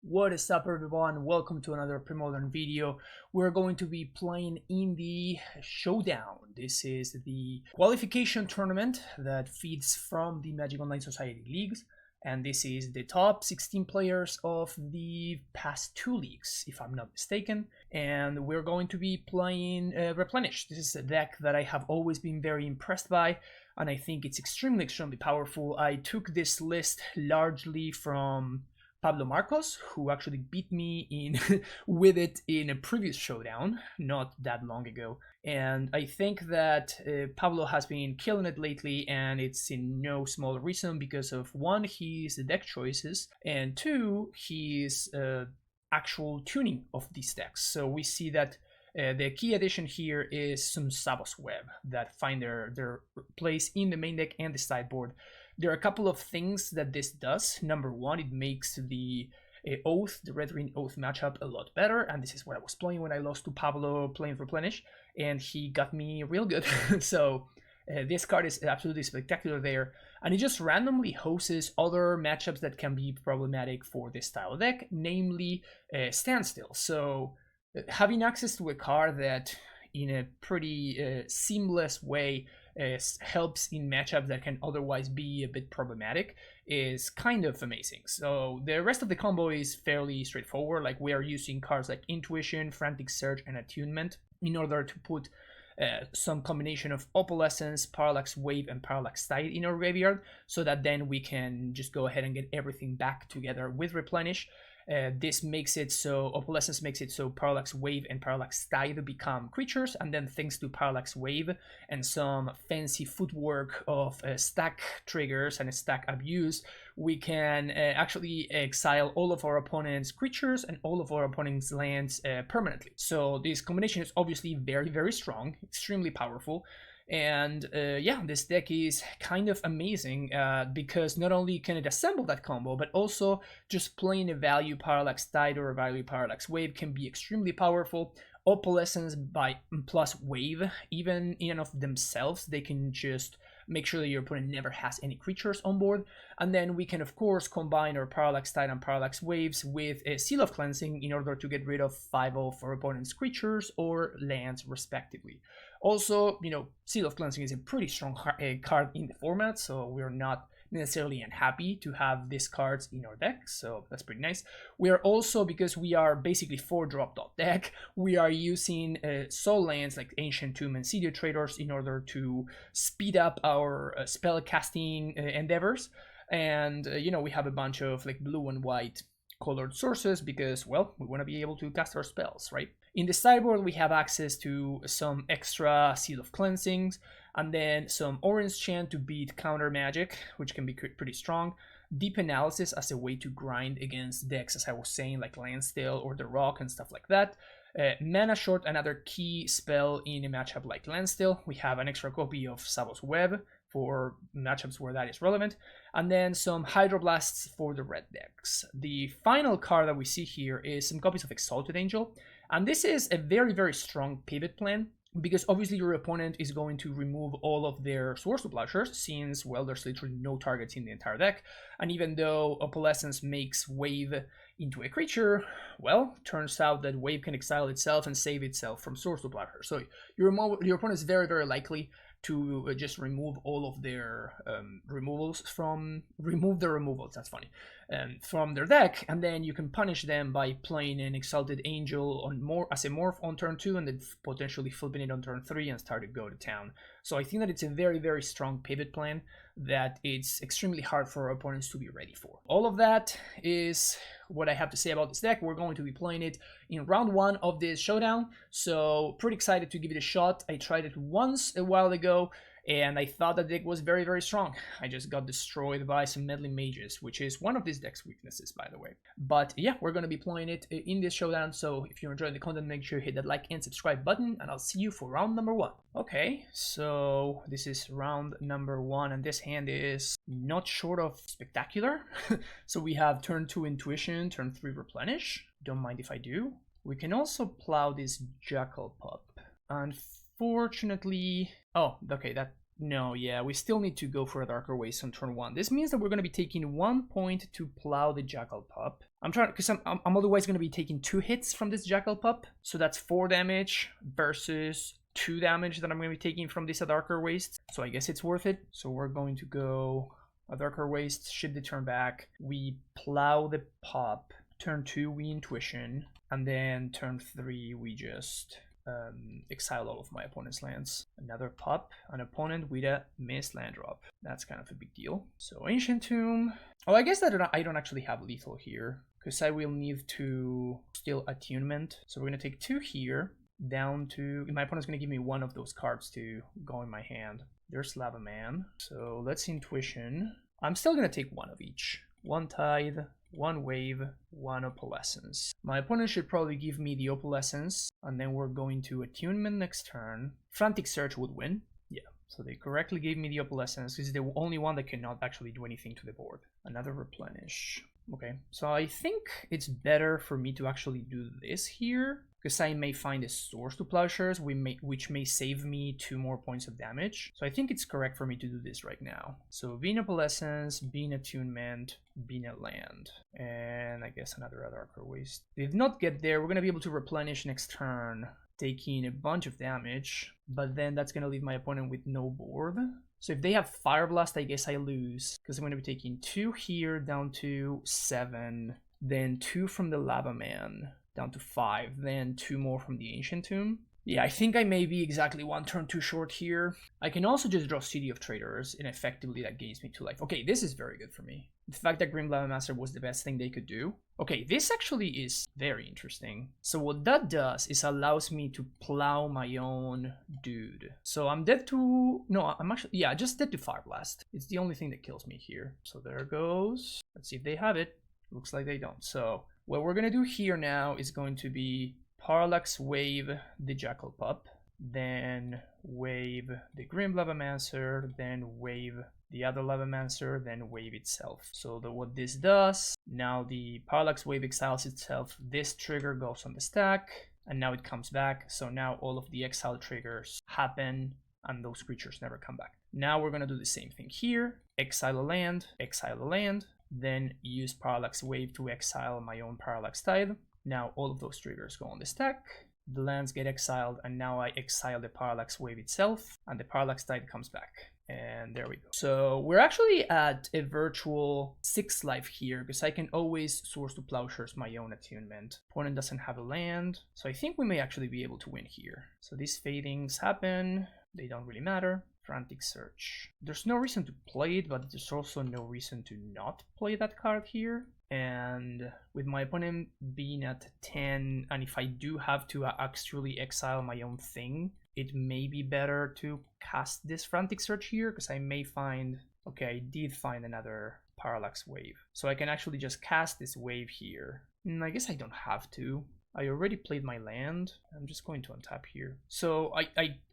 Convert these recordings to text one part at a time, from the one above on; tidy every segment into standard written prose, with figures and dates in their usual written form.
What is up, everyone? Welcome to another Premodern video. We're going to be playing in the Showdown. This is the qualification tournament that feeds from the Magic Online Society leagues, and this is the top 16 players of the past two leagues, if I'm not mistaken. And we're going to be playing Replenish. This is a deck that I have always been very impressed by, and I think it's extremely powerful. I took this list largely from Pablo Marcos, who actually beat me in with it in a previous showdown not that long ago. And I think that Pablo has been killing it lately, and it's in no small reason because of one, his deck choices, and two, his actual tuning of these decks. So we see that the key addition here is some Savos Web that find their place in the main deck and the sideboard. There are a couple of things that this does. Number one, it makes the Oath, the Red-Green Oath matchup a lot better, and this is what I was playing when I lost to Pablo playing Replenish, and he got me real good. So this card is absolutely spectacular there, and it just randomly hosts other matchups that can be problematic for this style deck, namely Standstill. So having access to a card that in a pretty seamless way helps in matchups that can otherwise be a bit problematic is kind of amazing. So the rest of the combo is fairly straightforward. Like, we are using cards like Intuition, Frantic Search, and Attunement in order to put some combination of Opalescence, Parallax Wave, and Parallax Tide in our graveyard, so that then we can just go ahead and get everything back together with Replenish. This makes it so Opalescence makes it so Parallax Wave and Parallax Tide become creatures, and then thanks to Parallax Wave and some fancy footwork of stack triggers and stack abuse, we can actually exile all of our opponent's creatures and all of our opponent's lands permanently. So this combination is obviously very strong, extremely powerful. And yeah, this deck is kind of amazing because not only can it assemble that combo, but also just playing a value Parallax Tide or a value Parallax Wave can be extremely powerful. Opalescence by plus Wave, even in and of themselves, they can just make sure that your opponent never has any creatures on board. And then we can, of course, combine our Parallax Tide and Parallax Waves with a Seal of Cleansing in order to get rid of 5 of our opponent's creatures or lands, respectively. Also, you know, Seal of Cleansing is a pretty strong card in the format, so we're not necessarily unhappy to have these cards in our deck, so that's pretty nice. We are also, because we are basically 4-drop dot deck, we are using soul lands like Ancient Tomb and City Traders in order to speed up our spell casting endeavors. And you know, we have a bunch of like blue and white colored sources because, well, we want to be able to cast our spells, right? In the sideboard, we have access to some extra Seal of Cleansings, and then some Orange Chant to beat counter magic, which can be pretty strong. Deep Analysis as a way to grind against decks, as I was saying, like Landstill or the Rock and stuff like that. Mana Short, another key spell in a matchup like Landstill. We have an extra copy of Savos Web for matchups where that is relevant, and then some Hydroblasts for the red decks. The final card that we see here is some copies of Exalted Angel, and this is a very strong pivot plan, because obviously your opponent is going to remove all of their Swords to Plowshares, since, well, there's literally no targets in the entire deck, and even though Opalescence makes Wave into a creature, well, turns out that Wave can exile itself and save itself from Swords to Plowshares. So your opponent is very likely to just remove all of their removals from from their deck, and then you can punish them by playing an Exalted Angel on as a morph on turn 2, and then potentially flipping it on turn 3 and start to go to town. So I think that it's a very strong pivot plan that it's extremely hard for our opponents to be ready for. All of that is what I have to say about this deck. We're going to be playing it in round 1 of this showdown, so pretty excited to give it a shot. I tried it once a while ago, and I thought the deck was very strong. I just got destroyed by some Meddling Mages, which is one of this deck's weaknesses, by the way. But yeah, we're going to be playing it in this showdown, so if you're enjoying the content, make sure you hit that like and subscribe button, and I'll see you for round number 1. Okay, so this is round number 1, and this hand is not short of spectacular. So we have turn 2 Intuition, turn 3 Replenish. Don't mind if I do. We can also plow this Jackal Pup. Unfortunately, oh, okay, no, yeah, we still need to go for a Darker Waste on turn 1. This means that we're going to be taking 1 point to plow the Jackal Pup. I'm trying, because I'm otherwise going to be taking 2 hits from this Jackal Pup. So that's 4 damage versus 2 damage that I'm going to be taking from this Darker Waste. So I guess it's worth it. So we're going to go a Darker Waste, ship the turn back. We plow the Pup. Turn 2, we Intuition. And then turn 3, we just exile all of my opponent's lands. Another Pup, an opponent with a missed land drop. That's kind of a big deal. So Ancient Tomb. Oh, I guess that I don't actually have lethal here, because I will need to steal Attunement. So we're going to take 2 here, down to... My opponent's going to give me 1 of those cards to go in my hand. There's Lava Man. So let's Intuition. I'm still going to take 1 of each. 1 Tithe, 1 Wave, 1 Opalescence. My opponent should probably give me the Opalescence, and then we're going to Attunement next turn. Frantic Search would win. Yeah, so they correctly gave me the Opalescence. This is the only one that cannot actually do anything to the board. Another Replenish. Okay, so I think it's better for me to actually do this here, because I may find a source to Plowshares, which may save me 2 more points of damage. So I think it's correct for me to do this right now. So Being Opalescence, Being Attunement, Being a Land, and I guess another Darker Waste. Did not get there. We're going to be able to Replenish next turn, taking a bunch of damage, but then that's going to leave my opponent with no board. So if they have Fire Blast, I guess I lose, because I'm going to be taking 2 here down to 7, then 2 from the Lava Man down to 5, then 2 more from the Ancient Tomb. Yeah, I think I may be exactly 1 turn too short here. I can also just draw City of Traders, and effectively that gains me 2 life. Okay, this is very good for me. The fact that Grim Lava Master was the best thing they could do. Okay, this actually is very interesting. So what that does is allows me to plow my own dude. So I'm dead to... No, I'm actually... Yeah, just dead to Fire Blast. It's the only thing that kills me here. So there goes. Let's see if they have it. Looks like they don't. So what we're going to do here now is going to be Parallax Wave the Jackal Pup, then wave the Grim Lavamancer, then wave the other Lavamancer, then wave itself. So what this does, now the Parallax Wave exiles itself, this trigger goes on the stack, and now it comes back. So now all of the exile triggers happen, and those creatures never come back. Now we're going to do the same thing here. Exile a land, then use Parallax Wave to exile my own Parallax Tide. Now all of those triggers go on the stack, the lands get exiled, and now I exile the Parallax Wave itself, and the Parallax Tide comes back. And there we go. So we're actually at a virtual 6 life here, because I can always source to Plowshares my own Attunement. Opponent doesn't have a land, so I think we may actually be able to win here. So these fadings happen, they don't really matter. Frantic Search. There's no reason to play it, but there's also no reason to not play that card here. And with my opponent being at 10, and if I do have to actually exile my own thing, it may be better to cast this Frantic Search here, because I may find... Okay, I did find another Parallax Wave. So I can actually just cast this wave here. I guess I don't have to. I already played my land. I'm just going to untap here. So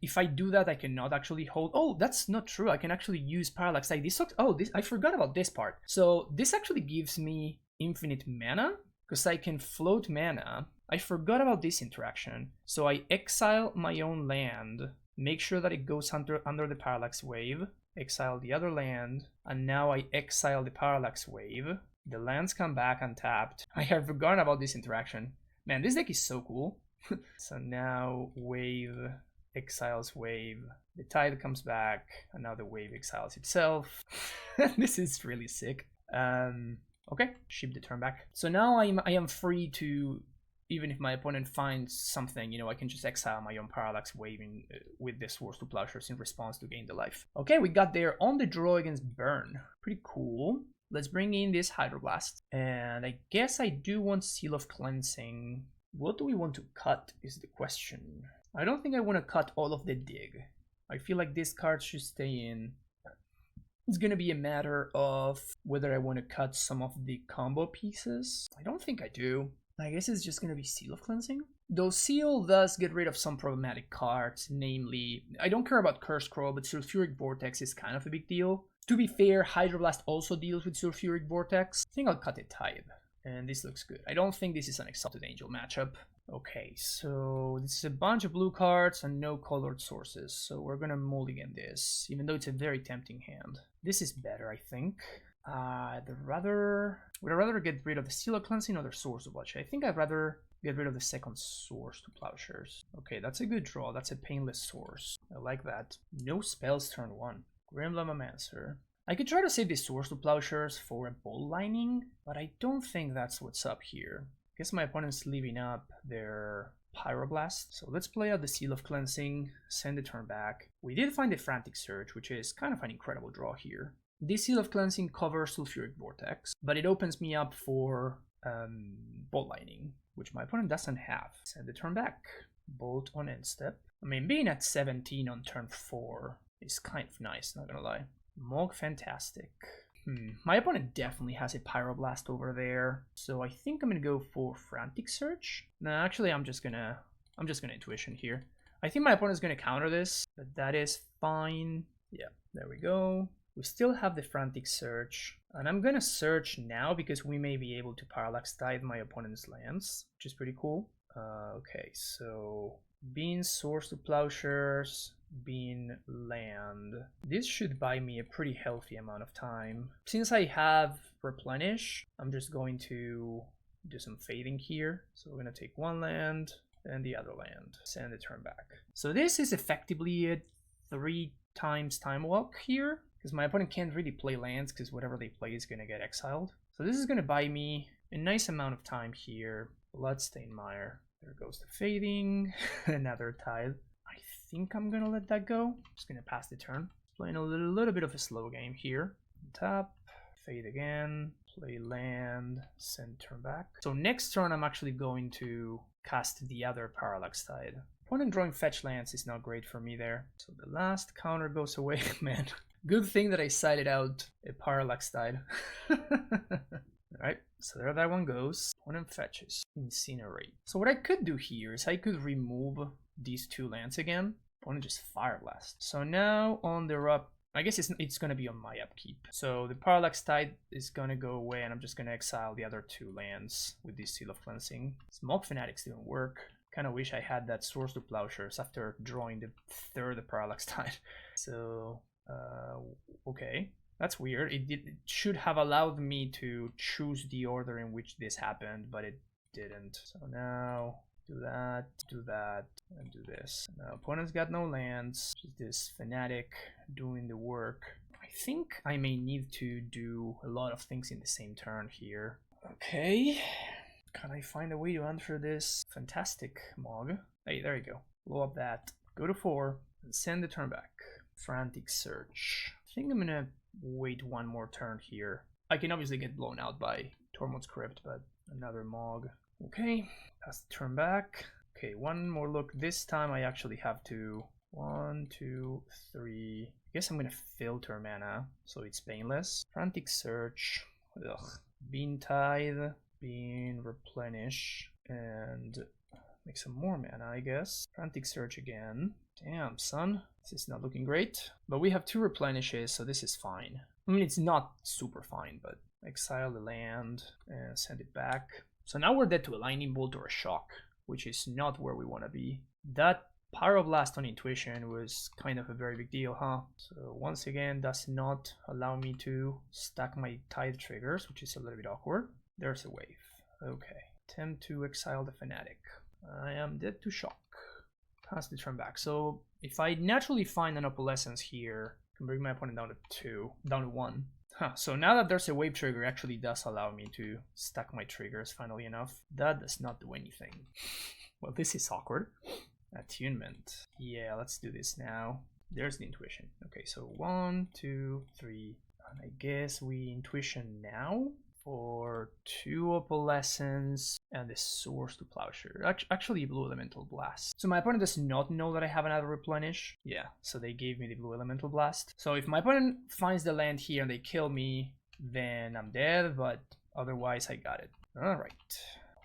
if I do that, I cannot actually hold... Oh, that's not true. I can actually use Parallax. I forgot about this part. So this actually gives me infinite mana, because I can float mana. I forgot about this interaction. So I exile my own land, make sure that it goes under the Parallax Wave, exile the other land, and now I exile the Parallax Wave. The lands come back untapped. I have forgotten about this interaction. Man, this deck is so cool. So now wave exiles wave. The Tide comes back, and now the wave exiles itself. This is really sick. Okay, ship the turn back. So now I am free to, even if my opponent finds something, I can just exile my own Parallax Wave with this Source to Plowshares in response to gain the life. Okay, we got there on the draw against Burn. Pretty cool. Let's bring in this Hydroblast. And I guess I do want Seal of Cleansing. What do we want to cut is the question. I don't think I want to cut all of the Dig. I feel like this card should stay in. It's going to be a matter of whether I want to cut some of the combo pieces. I don't think I do. I guess it's just going to be Seal of Cleansing. Though Seal does get rid of some problematic cards, namely, I don't care about Curse Crow, but Sulfuric Vortex is kind of a big deal. To be fair, Hydroblast also deals with Sulfuric Vortex. I think I'll cut it Tithe, and this looks good. I don't think this is an Exalted Angel matchup. Okay, so this is a bunch of blue cards and no colored sources, so we're gonna mulligan this, even though it's a very tempting hand. This is better, I think. Would I rather get rid of the Seal of Cleansing or the Source of Bloodshed? I think I'd rather get rid of the second Source to Plowshares. Okay, that's a good draw. That's a painless source. I like that. No spells turn 1. Grim Lamamancer. I could try to save the Source to Plowshares for a Bolt Lining, but I don't think that's what's up here. I guess my opponent's leaving up their Pyroblast. So let's play out the Seal of Cleansing, send the turn back. We did find the Frantic Surge, which is kind of an incredible draw here. This Seal of Cleansing covers Sulfuric Vortex, but it opens me up for Bolt Lightning, which my opponent doesn't have. Send the turn back. Bolt on end step. I mean, being at 17 on turn 4 is kind of nice, not gonna lie. Mog Fantastic. My opponent definitely has a Pyroblast over there, so I think I'm gonna go for Frantic Surge. No, actually, I'm just gonna Intuition here. I think my opponent's gonna counter this, but that is fine. Yeah, there we go. We still have the Frantic Surge, and I'm gonna search now because we may be able to Parallax Tide my opponent's lands, which is pretty cool. Okay, so Bean Source to Plowshares, Bean Land. This should buy me a pretty healthy amount of time. Since I have Replenish, I'm just going to do some fading here. So we're gonna take one land and the other land, send the turn back. So this is effectively a 3 times Time Walk here, because my opponent can't really play lands because whatever they play is gonna get exiled. So this is gonna buy me a nice amount of time here. Bloodstained Mire. There goes the fading. Another Tide. I think I'm gonna let that go. Just gonna pass the turn. Playing a little bit of a slow game here. Tap, fade again, play land, send turn back. So next turn I'm actually going to cast the other Parallax Tide. Opponent drawing fetch lands is not great for me there. So the last counter goes away. Man, good thing that I sided out a Parallax Tide. Alright, so there that one goes. Opponent fetches. Incinerate. So what I could do here is I could remove these 2 lands again. Opponent just Fire Blast. So now on the up, I guess it's gonna be on my upkeep. So the Parallax Tide is gonna go away and I'm just gonna exile the other 2 lands with this Seal of Cleansing. Smoke Fanatics didn't work. Kinda wish I had that Source to Plowshares after drawing the 3rd Parallax Tide. So, okay. That's weird. It should have allowed me to choose the order in which this happened, but it didn't. So now do that, and do this. Now opponent's got no lands. Just this Fanatic doing the work. I think I may need to do a lot of things in the same turn here. Okay. Can I find a way to answer this fantastic Mog? Hey, there you go. Blow up that. Go to 4 and send the turn back. Frantic Search. I think I'm gonna wait one more turn here. I can obviously get blown out by Tormod's Crypt, but another Mog. Okay, pass the turn back. Okay, one more look. This time I actually have to 1, 2, 3. I guess I'm gonna filter mana, so it's painless. Frantic Search. Ugh. Bean Tide. Bean Replenish. And make some more mana, I guess. Frantic Search again. Damn, son. This is not looking great. But we have 2 Replenishes, so this is fine. I mean, it's not super fine, but exile the land and send it back. So now we're dead to a Lightning Bolt or a Shock, which is not where we want to be. That Pyroblast on Intuition was kind of a very big deal, huh? So once again, does not allow me to stack my Tide triggers, which is a little bit awkward. There's a wave. Okay. Attempt to exile the Fanatic. I am dead to Shock. Pass the turn back. So if I naturally find an Opalescence here, I can bring my opponent down to 1. Huh, so now that there's a wave trigger, it actually does allow me to stack my triggers, funnily enough. That does not do anything. Well, this is awkward. Attunement. Yeah, let's do this now. There's the Intuition. Okay, so 1, 2, 3. And I guess we Intuition now for 2 Opalescence and the Source to Plowshare. Actually, Blue Elemental Blast. So my opponent does not know that I have another Replenish. Yeah, so they gave me the Blue Elemental Blast. So if my opponent finds the land here and they kill me, then I'm dead, but otherwise I got it. Alright,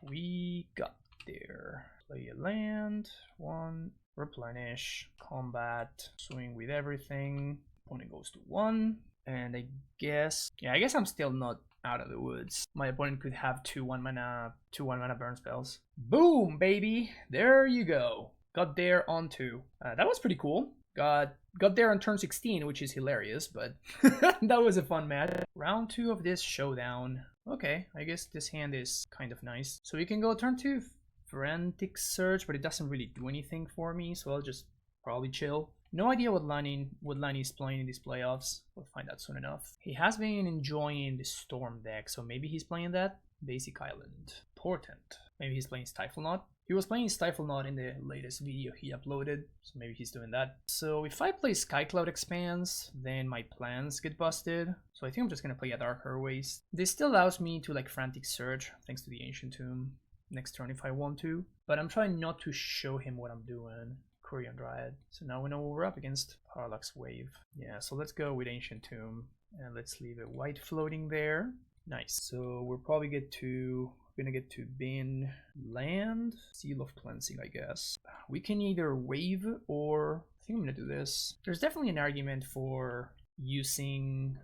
we got there. Play a land, 1, Replenish, combat, swing with everything. Opponent goes to 1, and I guess I'm still not out of the woods. My opponent could have 2 1-mana burn spells. Boom, baby! There you go. Got there on 2. That was pretty cool. Got there on turn 16, which is hilarious, but that was a fun match. Round 2 of this showdown. Okay, I guess this hand is kind of nice. So we can go turn 2, Frantic Surge, but it doesn't really do anything for me, so I'll just probably chill. No idea what line is playing in these playoffs. We'll find out soon enough. He has been enjoying the Storm deck, so maybe he's playing that. Basic Island. Portent. Maybe he's playing Stifle Knot. He was playing Stifle Knot in the latest video he uploaded, so maybe he's doing that. So if I play Skycloud Expanse, then my plans get busted. So I think I'm just gonna play a Darker Waste. This still allows me to like Frantic Surge, thanks to the Ancient Tomb, next turn if I want to. But I'm trying not to show him what I'm doing. Korean Dryad. So now we know what we're up against. Parallax Wave. Yeah, so let's go with Ancient Tomb. And let's leave a white floating there. Nice. So we'll probably gonna get to bin land, Seal of Cleansing, I guess. We can either wave or I think I'm gonna do this. There's definitely an argument for using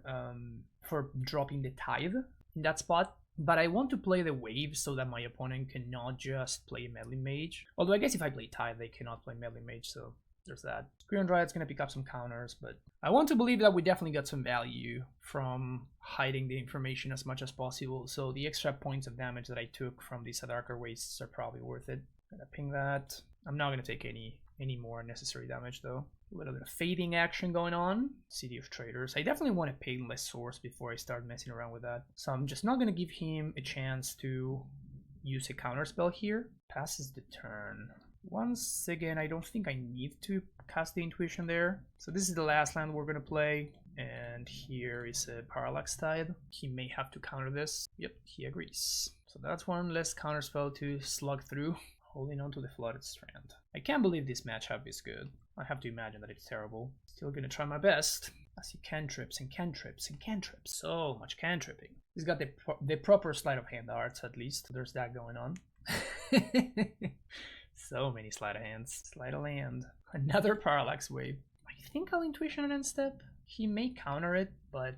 for dropping the Tithe in that spot, but I want to play the wave so that my opponent cannot just play Meddling Mage. Although I guess if I play Tithe, they cannot play Meddling Mage, so there's that. Korean Dryad's gonna pick up some counters, but I want to believe that we definitely got some value from hiding the information as much as possible. So the extra points of damage that I took from these Darker Wastes are probably worth it. Gonna ping that. I'm not gonna take any more unnecessary damage though. A little bit of fading action going on. City of Traders. I definitely want to Painless Source before I start messing around with that. So I'm just not gonna give him a chance to use a counterspell here. Passes the turn. Once again, I don't think I need to cast the Intuition there. So this is the last land we're gonna play. And here is a Parallax Tide. He may have to counter this. Yep, he agrees. So that's one less counterspell to slug through. Holding on to the Flooded Strand. I can't believe this matchup is good. I have to imagine that it's terrible. Still gonna try my best. I see cantrips and cantrips and cantrips. So much cantripping. He's got the proper sleight of hand arts at least. There's that going on. So many sleight of hands. Sleight of land. Another Parallax Wave. I think I'll Intuition an end step. He may counter it, but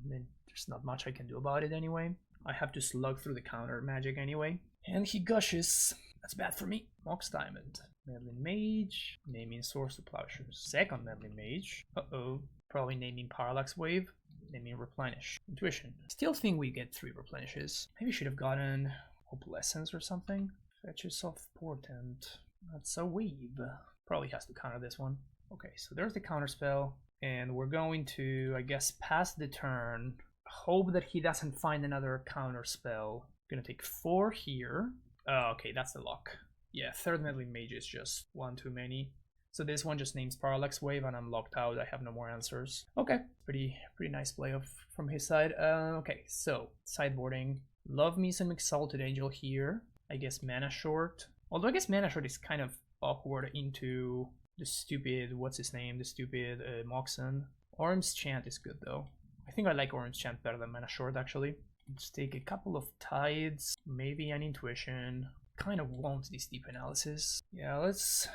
then there's not much I can do about it anyway. I have to slug through the counter magic anyway. And he gushes. That's bad for me. Mox Diamond. Meddling Mage. Naming Source to Plowshares. Second Meddling Mage. Uh-oh. Probably naming Parallax Wave. Naming Replenish. Intuition. Still think we get 3 Replenishes. Maybe should have gotten Opalescence or something. Fetches of Portent. That's a wave. Probably has to counter this one. Okay, so there's the counter spell. And we're going to, I guess, pass the turn. Hope that he doesn't find another counter spell. Gonna take 4 here. Oh, okay, that's the lock. Yeah, third Meddling Mage is just one too many. So this one just names Parallax Wave and I'm locked out. I have no more answers. Okay, pretty nice play from his side. Okay, so sideboarding. Love me some Exalted Angel here. I guess Mana Short. Although I guess Mana Short is kind of awkward into the stupid, what's his name? The stupid Moxen. Orm's Chant is good though. I think I like Orm's Chant better than Mana Short actually. Let's take a couple of Tides, maybe an Intuition. Kind of want this deep analysis. Yeah, let's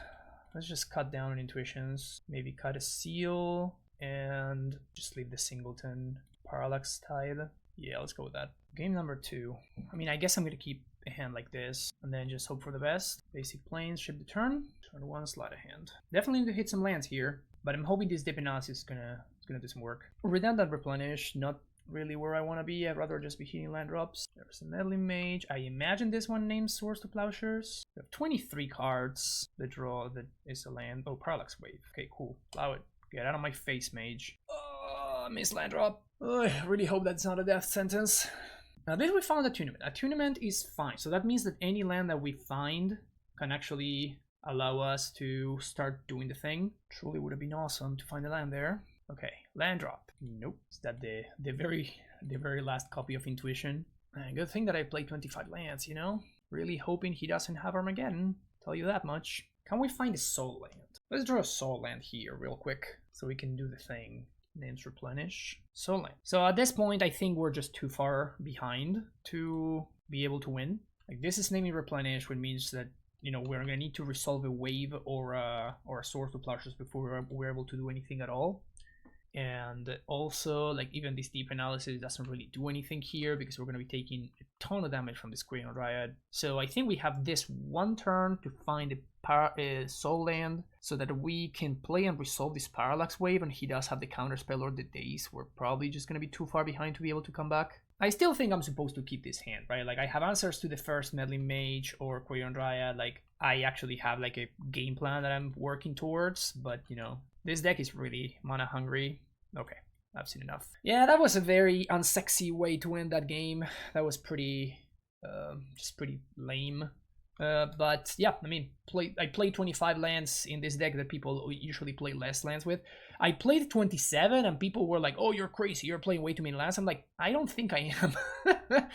just cut down on Intuitions. Maybe cut a Seal and just leave the Singleton Parallax Tide. Yeah, let's go with that. Game number 2. I mean, I guess I'm gonna keep a hand like this and then just hope for the best. Basic Plains, ship the turn. Turn 1, Sleight of Hand. Definitely need to hit some lands here, but I'm hoping this deep analysis is gonna do some work. Redundant Replenish, not really where I want to be. I'd rather just be hitting land drops. There's a Meddling Mage. I imagine this one names Source to Plowshares. We have 23 cards. The draw that is a land. Oh, Parallax Wave. Okay, cool. Allow it. Get out of my face, Mage. Oh, miss land drop. Oh, I really hope that's not a death sentence. Now this we found Attunement. Attunement is fine. So that means that any land that we find can actually allow us to start doing the thing. Truly would have been awesome to find a land there. Okay, land drop. Nope. Is that the very last copy of Intuition? Good thing that I played 25 lands, you know? Really hoping he doesn't have Armageddon. Tell you that much. Can we find a soul land? Let's draw a soul land here real quick so we can do the thing. Names Replenish. Soul land. So at this point, I think we're just too far behind to be able to win. Like this is naming Replenish, which means that, you know, we're gonna need to resolve a wave or a Source to Plowshares before we're able to do anything at all. And also, like, even this deep analysis doesn't really do anything here because we're going to be taking a ton of damage from this Queen Dryad. So I think we have this one turn to find a soul land so that we can play and resolve this Parallax Wave, and he does have the counter spell or the Daze. We're probably just going to be too far behind to be able to come back. I still think I'm supposed to keep this hand, right? Like, I have answers to the first Meddling Mage or Queen Dryad. Like, I actually have like a game plan that I'm working towards, but you know, this deck is really mana hungry. Okay, I've seen enough. Yeah, that was a very unsexy way to end that game. That was pretty, just pretty lame. But yeah, I mean, I played 25 lands in this deck that people usually play less lands with. I played 27 and people were like, oh, you're crazy, you're playing way too many lands. I'm like, I don't think I am.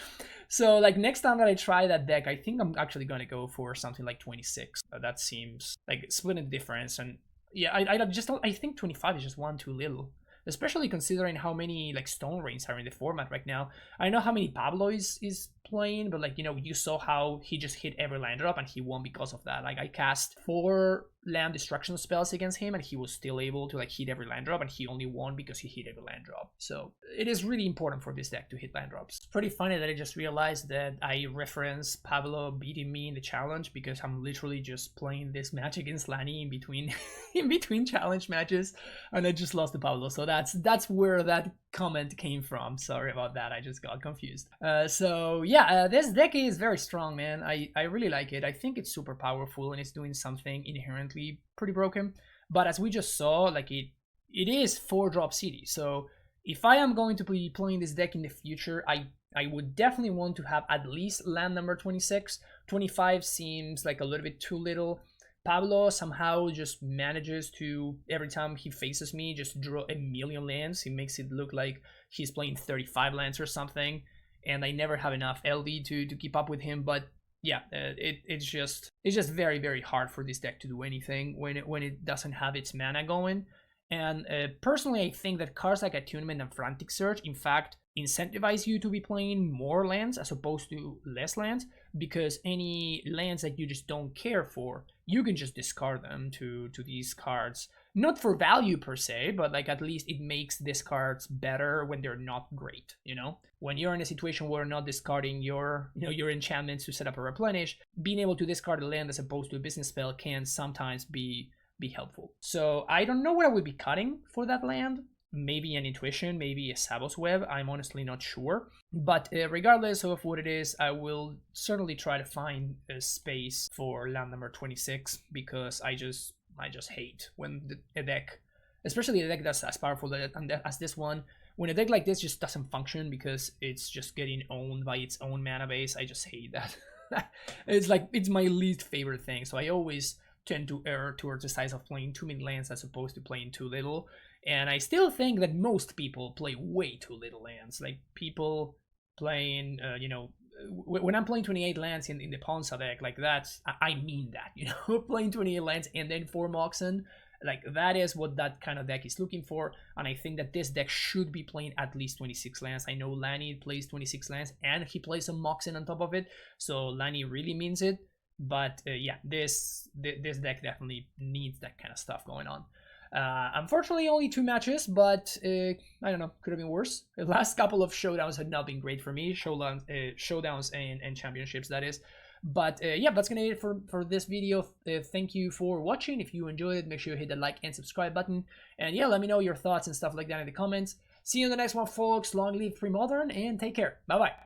So like next time that I try that deck, I think I'm actually going to go for something like 26. That seems like splitting the difference. And yeah, I think 25 is just one too little. Especially considering how many like Stone Rains are in the format right now. I know how many Pablo is playing, but like, you know, you saw how he just hit every land drop and he won because of that. Like, I cast 4 land destruction spells against him and he was still able to like hit every land drop, and he only won because he hit every land drop. So it is really important for this deck to hit land drops. It's pretty funny that I just realized that I referenced Pablo beating me in the challenge because I'm literally just playing this match against Lani in between in between challenge matches, and I just lost to Pablo. So that's where that comment came from. Sorry about that, I just got confused. So yeah, this deck is very strong, man. I really like it. I think it's super powerful and it's doing something inherently pretty broken, but as we just saw, like it is 4-drop city. So if I am going to be playing this deck in the future, I would definitely want to have at least land number 26. 25 seems like a little bit too little. Pablo somehow just manages to, every time he faces me, just draw a million lands. He makes it look like he's playing 35 lands or something, and I never have enough LD to keep up with him. But yeah, it's just very, very hard for this deck to do anything when it doesn't have its mana going. And personally, I think that cards like Attunement and Frantic Search, in fact, incentivize you to be playing more lands as opposed to less lands, because any lands that you just don't care for, you can just discard them to these cards. Not for value per se, but like at least it makes these cards better when they're not great, you know? When you're in a situation where you're not discarding your enchantments to set up a Replenish, being able to discard a land as opposed to a business spell can sometimes be helpful. So I don't know what I would be cutting for that land. Maybe an Intuition, maybe a Sabos Web, I'm honestly not sure. But regardless of what it is, I will certainly try to find a space for land number 26, because I just hate when a deck, especially a deck that's as powerful as this one, when a deck like this just doesn't function because it's just getting owned by its own mana base. I just hate that. It's my least favorite thing. So I always tend to err towards the side of playing too many lands as opposed to playing too little. And I still think that most people play way too little lands. Like people playing, when I'm playing 28 lands in the Ponza deck, like that's, I mean that, you know, playing 28 lands and then 4 Moxen, like that is what that kind of deck is looking for. And I think that this deck should be playing at least 26 lands. I know Lani plays 26 lands and he plays some Moxen on top of it, so Lani really means it. But yeah, this deck definitely needs that kind of stuff going on. Unfortunately, only 2 matches, but I don't know, could have been worse. The last couple of showdowns had not been great for me, showdowns and championships, that is. But yeah, that's gonna be it for this video. Thank you for watching. If you enjoyed it, make sure you hit the like and subscribe button. And yeah, let me know your thoughts and stuff like that in the comments. See you in the next one, folks. Long live Premodern, and take care. Bye-bye.